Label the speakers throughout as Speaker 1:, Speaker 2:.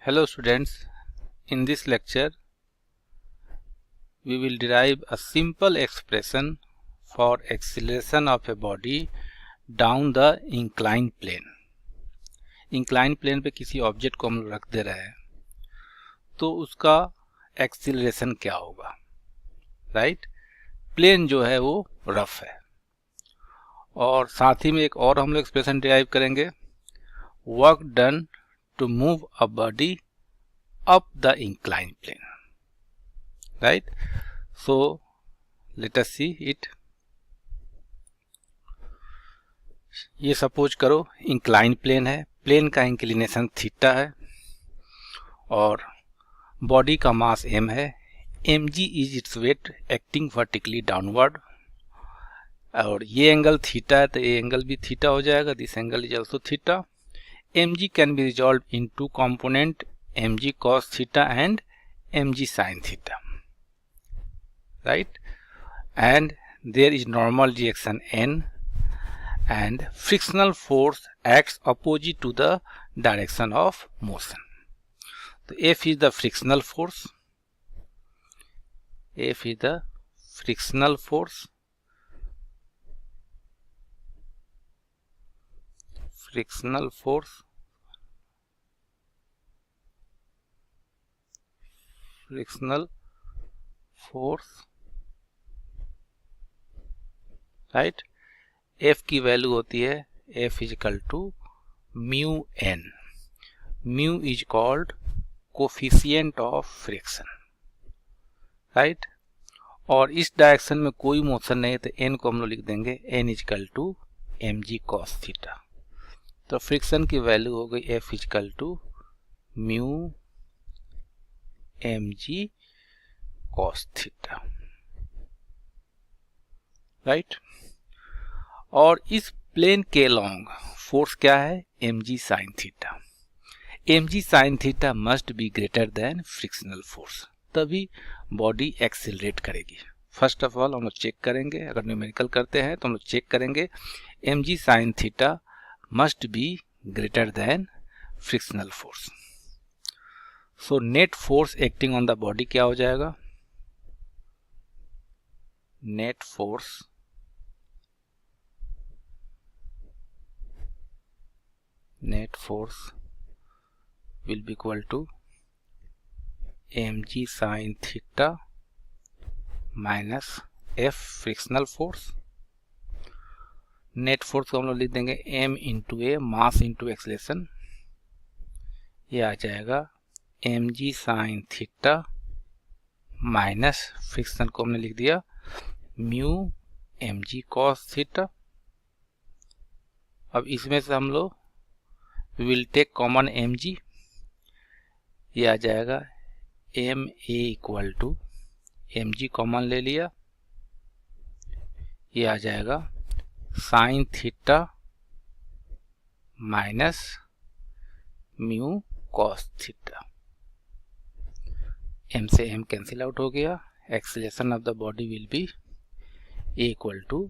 Speaker 1: Hello students, in this lecture we will derive a simple expression for acceleration of a body down the inclined plane. Inclined plane पे किसी object को हम लोग रख दे रहे हैं तो उसका एक्सीलरेशन क्या होगा, राइट? प्लेन जो है वो रफ है और साथ ही में एक और हम लोग एक्सप्रेशन डिराइव करेंगे, work done to move a body up the inclined plane, right? So let us see it. ये सपोज करो इंक्लाइन प्लेन है, प्लेन का इंक्लिनेशन थीटा है और बॉडी का मास m है, mg is its weight acting vertically downward और ये एंगल थीटा है तो ये एंगल भी थीटा हो जाएगा, this angle is also theta. mg can be resolved in two component, mg cos theta and mg sin theta, right? And there is normal reaction n and frictional force acts opposite to the direction of motion. So F is the frictional force, F is the frictional force, frictional force, frictional force, right? F की value होती है F is equal to mu n. Mu is called coefficient of friction, right? और इस direction में कोई motion नहीं है तो n को हम लोग लिख देंगे n is equal to mg cos theta. तो फ्रिक्शन की वैल्यू हो गई F is equal to mu mg cos theta, right? और इस प्लेन के लॉन्ग फोर्स क्या है? mg sin theta. mg sin theta must be greater than frictional force, तभी बॉडी एक्सिलरेट करेगी. फर्स्ट ऑफ ऑल हम लोग चेक करेंगे, अगर न्यूमेरिकल करते हैं तो हम लोग चेक करेंगे mg sin theta must be greater than frictional force. So net force acting on the body क्या हो जाएगा? Net force will be equal to mg sin theta minus f frictional force. Net force को हम लोग लिख देंगे m into ए, mass into acceleration. ये आ जाएगा mg sin theta minus friction को हमने लिख दिया म्यू mg cos थीटा. अब इसमें से हम लोग विल टेक कॉमन mg, ये आ जाएगा ma equal to mg common ले लिया, ये आ जाएगा sine theta minus mu cos theta. m से m कैंसिल आउट हो गया. Acceleration of the body will be a equal to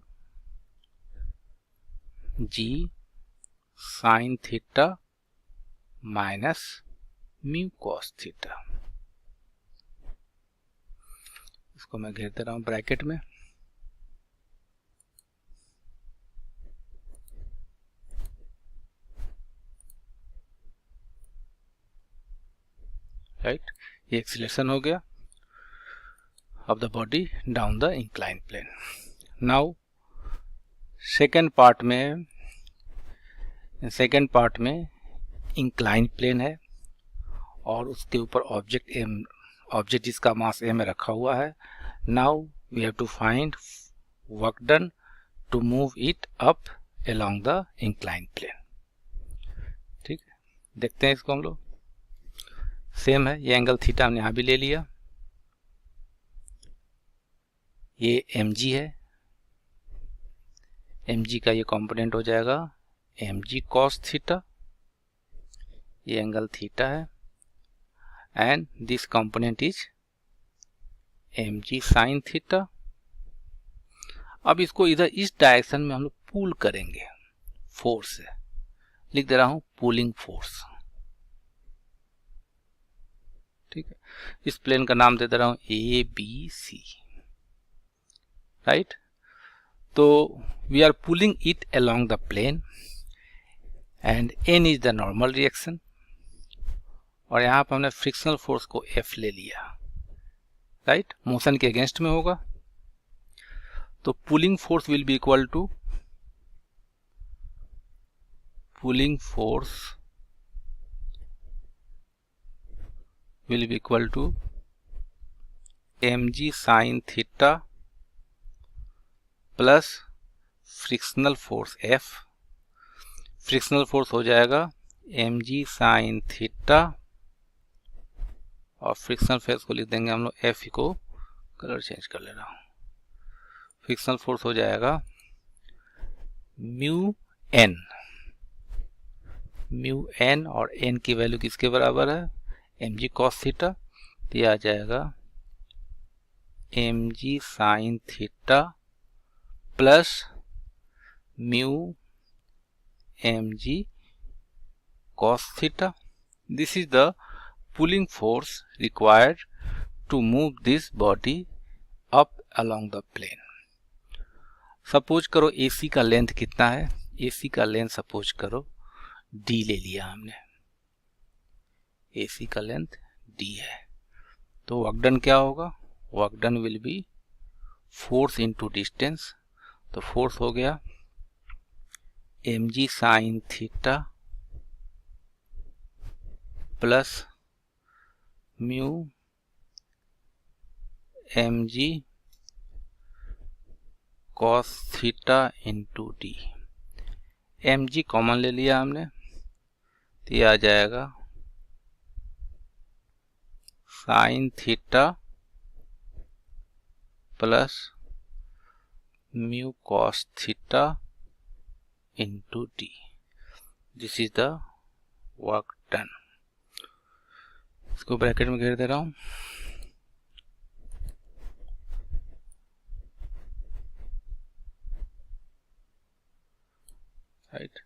Speaker 1: g sine theta minus mu cos theta. इसको मैं घेर दे रहा हूं ब्रैकेट में. राइट, ये एक्सीलरेशन हो गया of the body down the incline plane. Now second part में इंक्लाइन प्लेन है और उसके ऊपर ऑब्जेक्ट जिसका मास m में रखा हुआ है. Now we have to find work done to move it up along the incline plane. ठीक है, देखते हैं इसको हम लोग. सेम है, ये एंगल थीटा हमने यहाँ भी ले लिया, ये mg है, mg का ये कंपोनेंट हो जाएगा mg cos थीटा, ये एंगल थीटा है, and this component is mg sin theta. अब इसको इधर इस डायरेक्शन में हम लोग पुल करेंगे फोर्स से, लिख दे रहा हूं पुलिंग फोर्स. ठीक है, इस प्लेन का नाम दे दे रहा हूं ए बी सी, राइट। तो we are pulling it along the plane and N is the normal reaction, और यहाँ पर हमने फ्रिक्शनल फोर्स को एफ ले लिया, राइट। मोशन के अगेंस्ट में होगा, तो pulling force will be equal to pulling force will be equal to mg sin theta plus frictional force F। Frictional force हो जाएगा mg sin थीटा, और फ्रिक्शनल फोर्स को लिख देंगे हम लोग F को कलर चेंज कर ले रहा हूँ। फ्रिक्शनल फोर्स हो जाएगा म्यू एन, और n की वैल्यू किसके बराबर है, mg cos थीटा, तो ये आ जाएगा mg sin theta plus mu mg cos theta. This is the pulling force required to move this body up along the plane. Suppose करो AC का लेंथ कितना है, AC का लेंथ सपोज करो D ले लिया हमने, AC का लेंथ D है, तो वर्क डन क्या होगा, work done will be force into distance, तो फोर्स हो गया mg sin theta plus mu mg cos theta into D. mg common ले लिया हमने, तो ये आ जाएगा sin theta plus mu cos theta into D. This is the work done. इसको ब्रैकेट में घेर दे रहा हूँ, राइट।